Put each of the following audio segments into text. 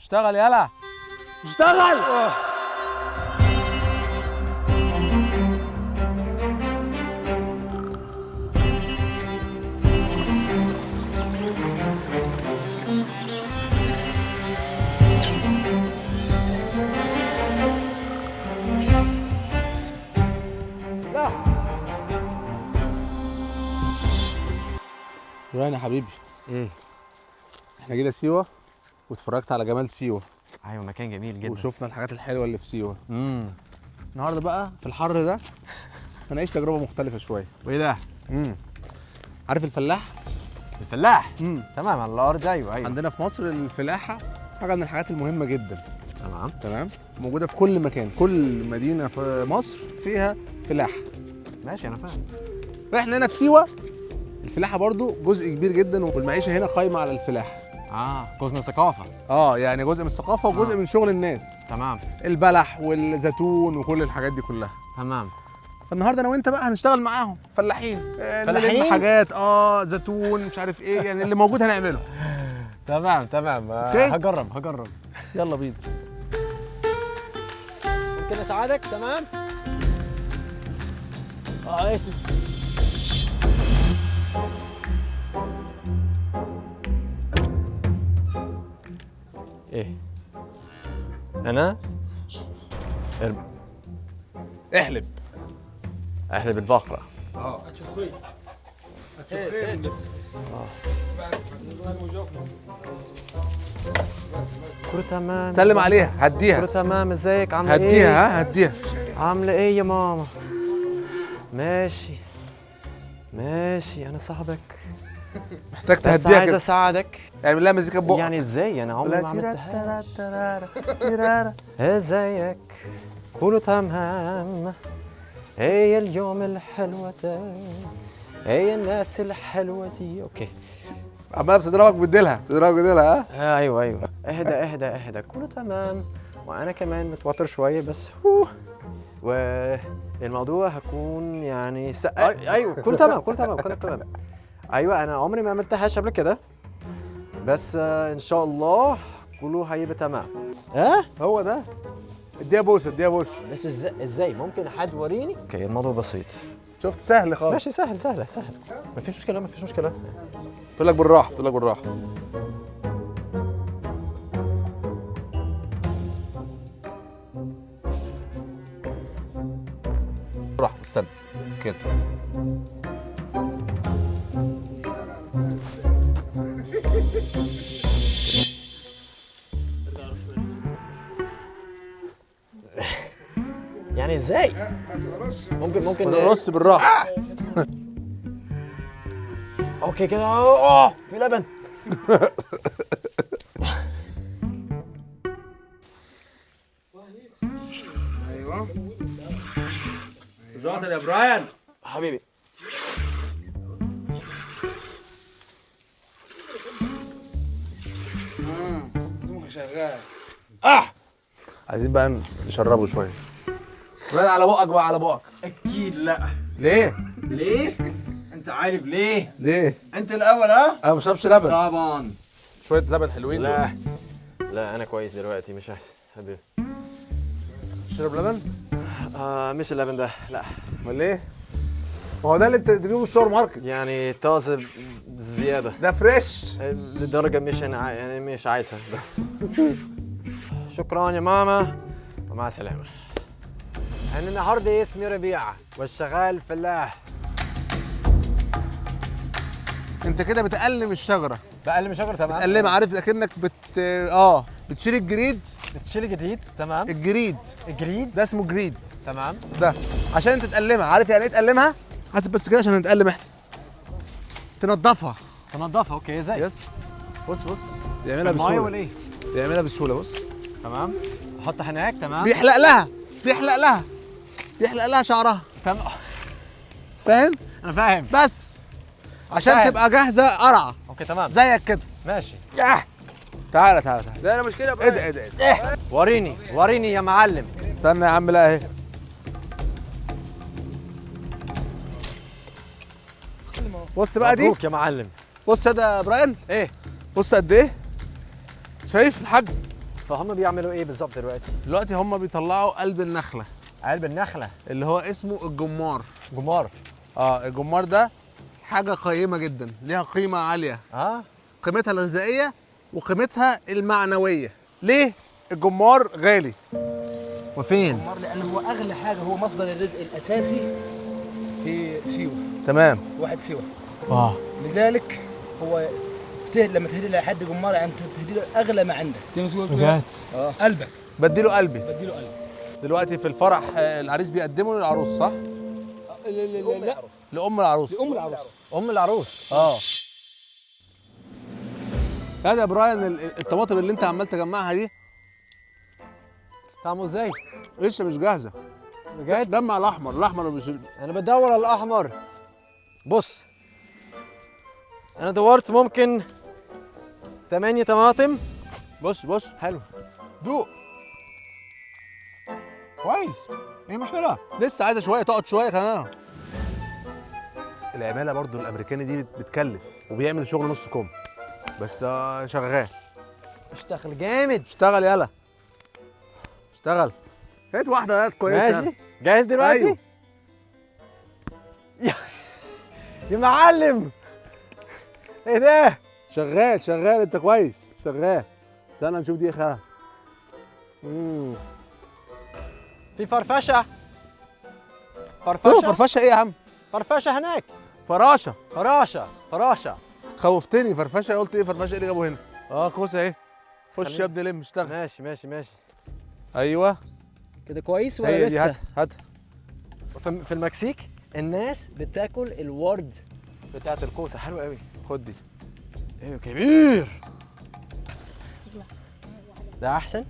اشتغل يلا اشتغل. دوران يا حبيبي. ايه؟ احنا جينا سيوه واتفرجت على جمال سيوه. ايوه مكان جميل جدا. وشفنا الحاجات الحلوه اللي في سيوه. النهارده بقى في الحر ده هنعيش تجربه مختلفه شويه. وايه ده؟ عارف الفلاح؟ الفلاح. تمام، على الارض. ايوه. عندنا في مصر الفلاحه حاجه من الحاجات المهمه جدا. تمام. موجوده في كل مكان، كل مدينه في مصر فيها فلاحه. ماشي انا فاهم. واحنا هنا في سيوه الفلاحه برضو جزء كبير جدا، والمعيشه هنا قايمه على الفلاحه. جزء من الثقافه. يعني جزء من الثقافه وجزء من شغل الناس. تمام. البلح والزيتون وكل الحاجات دي كلها. تمام. فالنهارده انا وانت بقى هنشتغل معاهم فلاحين. فلاحين؟ حاجات زيتون مش عارف ايه، يعني اللي موجود هنعمله. تمام. هجرب. يلا بينا. ممكن اساعدك؟ تمام. اسف. ايه؟ انا احلب البقرة. كله تمام. سلم عليها، هديها. كله تمام. ازيك؟ عامله ايه؟ هديها هديها. عامله ايه يا ماما؟ ماشي انا صاحبك. محتاج بس تهديها عايز كده. اساعدك. اعمل لها مزيكا ببقك. يعني ازاي؟ انا عمري ما عملتها. ازيك؟ كله تمام. هي اليوم الحلوة ده، هي الناس الحلوة دي. اوكي. عماله بتضربك بديلها ها؟ ايوه. اهدى. كله تمام. وانا كمان متوتر شوية بس. والموضوع هكون يعني ايوه كله تمام. ايوه انا عمري ما عملتهاش قبل كده، بس ان شاء الله كله هيبقى تمام. هو ده. اديها بوسه. بس ازاي ممكن حد وريني؟ اوكي الموضوع بسيط. شفت؟ سهل خالص. ماشي سهل. مفيش مشكلة. تقول لك بالراحه. بالراحه استنى كده. يعني ازاي؟ ممكن نرص بالراحه. اوكي كده. في لبن. ايوه شاطر يا براين حبيبي. شغال. عايزين بقى نشربه شويه. براين على بقك. اكيد لا. ليه؟ انت عارف ليه؟ انت الاول. انا ما بشربش لبن. طبعا. شويه لبن حلوين. لا انا كويس دلوقتي، مش احسن حبيبي. تشرب لبن؟ مش اللبن ده، لا. امال ايه؟ ما هو ده اللي تجيبه في السوبر ماركت. يعني طازه زياده. ده فريش لدرجه مش يعني مش عايزها بس. شكرا يا ماما ومع السلامه. انا النهارده اسمي ربيع والشغال فلاح. انت كده بتقلم الشجره. بقلم شجره. تمام. بتقلمها، عارف اكنك بتشيل الجريد. بتشيل جديد. تمام. الجريد الجريد ده اسمه جريد. تمام. ده عشان انت تقلمها. عارف يعني ايه تقلمها؟ حاسب بس كده عشان نتقلم احنا. تنضفها. اوكي. ازاي؟ يس. بص بيعملها المايه بسهوله. ولا ايه؟ بيعملها بسهوله. بص تمام. احطها هناك. تمام. بيحلق لها شعرها. تمام. فاهم؟ انا فاهم. بس عشان تبقى جاهزه قرعه. اوكي تمام. زيك كده. ماشي. تعالى. لا انا مش كده. ايه ده؟ وريني يا معلم. استنى يا عم. لا اهي. بص بقى دي. مبروك يا معلم. بص يا براين. ايه؟ بص قد ايه. شايف الحجم؟ فهم بيعملوا ايه بالظبط دلوقتي؟ دلوقتي هم بيطلعوا قلب النخله علب النخله. اللي هو اسمه الجمار. جمار. الجمار ده حاجه قيمه جدا، ليها قيمه عاليه، قيمتها الغذائيه وقيمتها المعنويه. ليه الجمار غالي؟ وفين؟ لأنه هو أغلى حاجة، هو مصدر الرزق الأساسي في سيوة. تمام. واحد سيوة. لذلك هو لما تهدي لحد جمار يعني تهدي له أغلى ما عندك. بجد؟ قلبك. بديله قلبي. بديله قلب. دلوقتي في الفرح العريس بيقدمه للعروس صح؟ لا، لأم العروس. لأم العروس. ام العروس. يا براين الطماطم اللي انت عمال تجمعها دي طعمه ازاي؟ لسه مش جاهزه. بجد؟ جمع الاحمر مش انا بدور على الاحمر. بص انا دورت ممكن 8 طماطم. بص حلو. دوق. كويس. ايه المشكله؟ لسه عايزه شويه، تقعد شويه كمان. العماله برضو الامريكاني دي بتكلف وبيعمل شغل نص كم، بس شغال. اشتغل جامد. اشتغل يلا اشتغل. هات واحده كويسه. ماشي. جاهز دلوقتي؟ أيوه. يا معلم ايه ده؟ شغال انت كويس شغال. استنى نشوف دي خير. في فرفشه. فرفشه ايه يا عم؟ فرفشه هناك. فراشه. خوفتني. فرفشه قلت ايه؟ فرفشه ايه اللي جابه هنا؟ كوسه اهي. خش يا ابني لم اشتغل. ماشي. ايوه كده كويس ولا هي دي. لسه؟ هات. في المكسيك الناس بتاكل الورد بتاعت الكوسه. حلوه قوي. خد دي. ايوه كبير. ده احسن.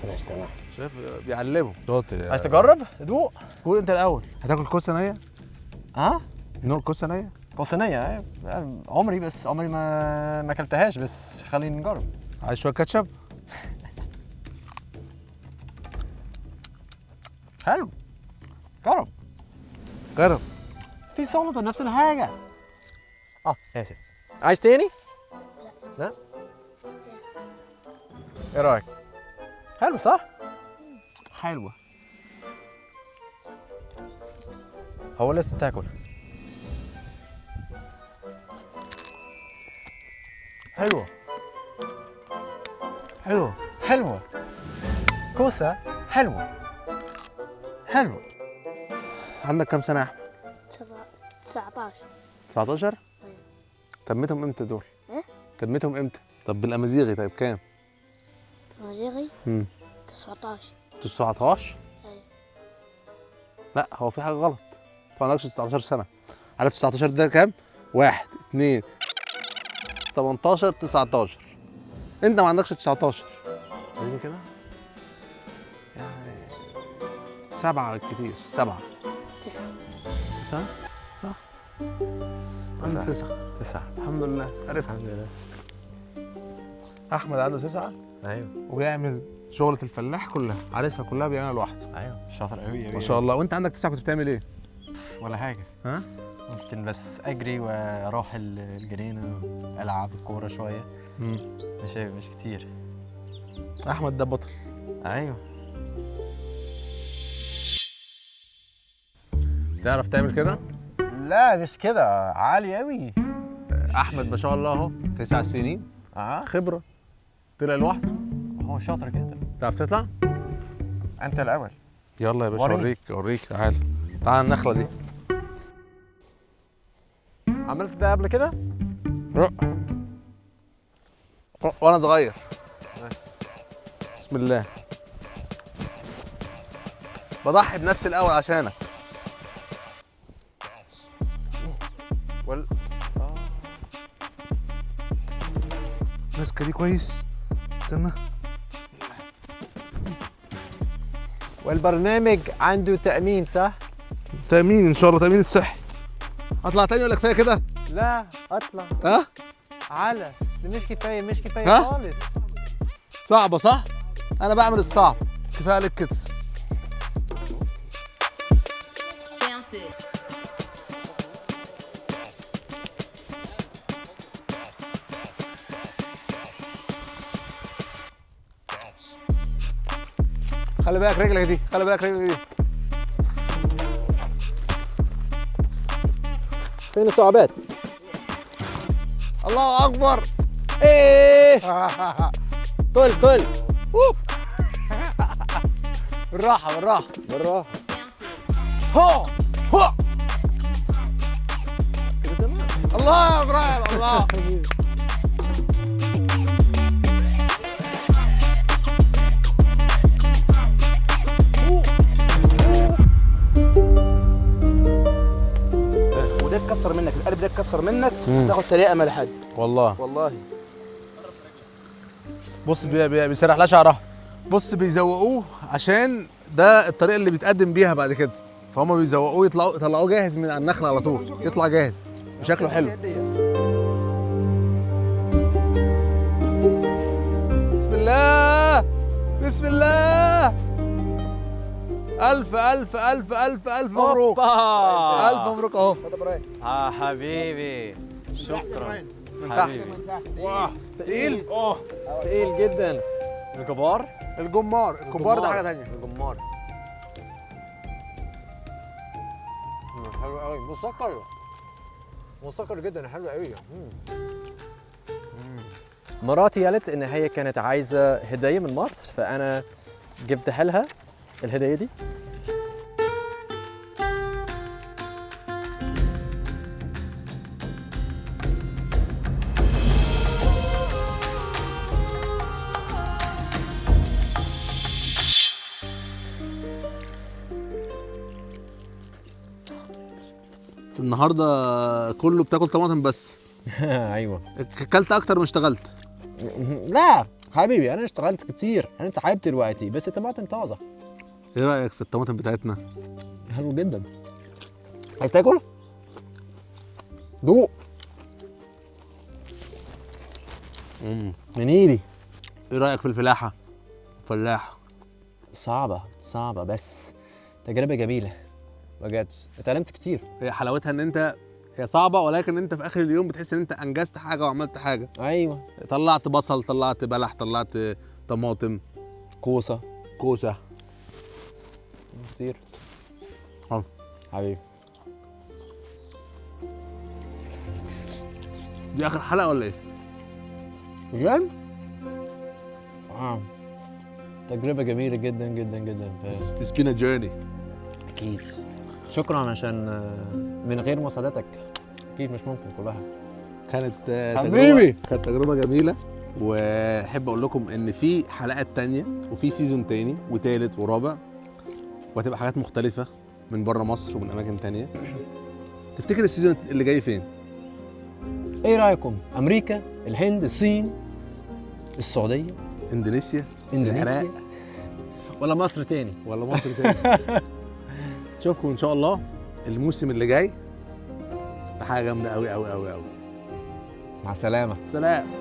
ماشي تمام. شايف بيعلموا. عايز تجرب؟ دوق. قول انت الاول. هتاكل كوسه نيه؟ نوع كوسه نيه؟ كوسه نيه. عمري ما اكلتهاش، بس خلينا نجرب. عايز شويه كاتشب؟ حلو. جرب. في سلطه نفس الحاجه. اسف. عايز تاني؟ لا. ايه رايك؟ حلو صح؟ حلوه. هو لسه بتاكل. حلوه. كوسه حلوه. عندك كام سنه يا احمد؟ 19. 19؟ تمتهم امتى دول؟ تمتهم امتى؟ طب بالامازيغي طيب كام؟ مزيغي 19. 19؟ ايوه. لا هو في حاجه غلط. انت ما عندكش 19 سنه. عارف 19 ده كام؟ 1 2 18 19. انت ما عندكش 19. وريني كده. يعني 7 بالكتير. 7 9. 9 صح؟ عندك 9. الحمد لله عرفت. الحمد لله. احمد عنده 9 ايوه وبيعمل شغلة الفلاح كلها، عارفها كلها بيعملها لوحده. ايوه شاطر قوي. ما شاء الله. وانت عندك 9 كنت بتعمل ايه؟ ولا حاجه. ممكن بس اجري واروح الجنينه العب الكوره شويه. مش كتير. احمد ده بطل. ايوه. تعرف تعمل كده؟ لا مش كده، عالي قوي. احمد ما شاء الله اهو 9 سنين خبره، طلع لوحده. هو شاطر جدا. تعرف تطلع؟ انت الاول. يلا يا باشا وريني. اوريك. تعال النخله دي. عملت ده قبل كده؟ وانا صغير. بسم الله. بضحي بنفسي الاول عشانك. ماسكه دي كويس. استنى. والبرنامج عنده تأمين صح؟ تأمين ان شاء الله، تأمين الصحي. اطلع تاني ولا كفايه كده؟ لا اطلع. على ده مش كفايه خالص. صعبه صح؟ انا بعمل الصعب، كفايه عليك كده. خلي بالك رجلك دي، خلي بالك رجلك دي. فين الصعوبات؟ الله اكبر. ايه كل بالراحه بالراحه. بالراحه. هو هو كده تمام. الله يا ابراهيم الله. وده اتكسر منك، القلب ده اتكسر منك، تاخد تريقه ما لحد. والله بص بيسرح لها شعرها. بص بيزوقوه عشان ده الطريقه اللي بيتقدم بيها بعد كده، فهم بيزوقوه يطلعوه جاهز من على النخله على طول، يطلع جاهز وشكله حلو. بسم الله بسم الله. الف الف الف الف الف مبروك. اوبا الف مبروك اهو. حبيبي شكرا من تحت. واه تقيل. تقيل جدا. الكبار الكبار ده حاجه ثانيه. الجمار حلو قوي. مسكر جدا، حلو قوي. مراتي قالت ان هي كانت عايزه هديه من مصر، فانا جبتها لها الهديه دي. النهارده كله بتاكل طماطم بس. ايوه. اكلت اكتر ما اشتغلت. لا حبيبي انا اشتغلت كتير، انا تعبت دلوقتي، بس الطماطم طازه. ايه رايك في الطماطم بتاعتنا؟ حلو جدا. عايز تاكل؟ دوق من ايدي. ايه رايك في الفلاحه؟ فلاح. صعبه بس تجربه جميله بجد، اتعلمت كتير. هي حلاوتها ان انت هي صعبه، ولكن انت في اخر اليوم بتحس ان انت انجزت حاجه وعملت حاجه. ايوه. طلعت بصل، طلعت بلح، طلعت طماطم، كوسه كتير. حبيبي دي اخر حلقه ولا ايه؟ بجد؟ تجربه جميله جدا جدا جدا. It's been a journey. اكيد. شكرا عشان من غير مساعدتك اكيد مش ممكن كلها. كانت حبيبي. كانت تجربه جميله، واحب اقول لكم ان في حلقات تانية وفي سيزون تاني وتالت ورابع، وهتبقى حاجات مختلفه من بره مصر ومن اماكن تانية. تفتكر السيزون اللي جاي فين؟ ايه رايكم؟ امريكا، الهند، الصين، السعوديه، اندونيسيا، اندونيسيا، العراق، ولا مصر تاني؟ ولا مصر تاني؟ نشوفكم ان شاء الله الموسم اللي جاي بحاجه جامده قوي قوي قوي قوي. مع السلامه. سلام.